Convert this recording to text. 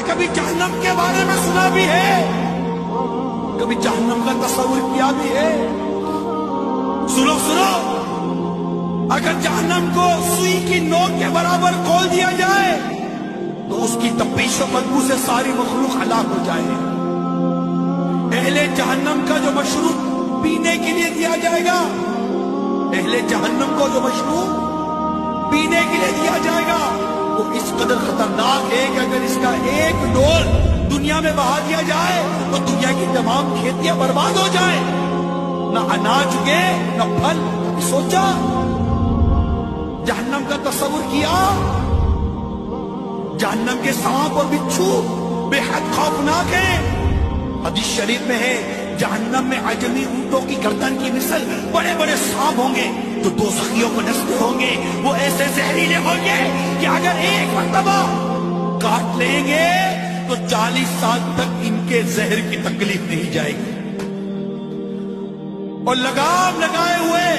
کبھی جہنم کے بارے میں سنا بھی ہے، کبھی جہنم کا تصور کیا بھی ہے؟ سنو سنو، اگر جہنم کو سوئی کی نوک کے برابر کھول دیا جائے تو اس کی تپش و بدبو سے ساری مخلوق ہلاک ہو جائے۔ اہل جہنم کا جو مشروب پینے کے لیے دیا جائے گا، اہل جہنم کو جو مشروب پینے کے لیے دیا جائے گا وہ اس قدر خطرناک ہے کہ اگر اس کا ایک ڈول دنیا میں بہا دیا جائے تو دنیا کی تمام کھیتیاں برباد ہو جائیں، نہ اناج اگے نہ پھل۔ سوچا جہنم کا تصور کیا؟ جہنم کے سانپ اور بچھو بے حد خوفناک ہیں۔ حدیث شریف میں ہے جہنم میں عجمی اونٹوں کی گردن کی مثل بڑے بڑے سانپ ہوں گے جو دوزخیوں کو ڈستے ہوں گے، وہ ایسے زہریلے ہوں گے کہ اگر ایک مرتبہ کاٹ لیں گے تو 40 سال تک ان کے زہر کی تکلیف نہیں جائے گی، اور لگام لگائے ہوئے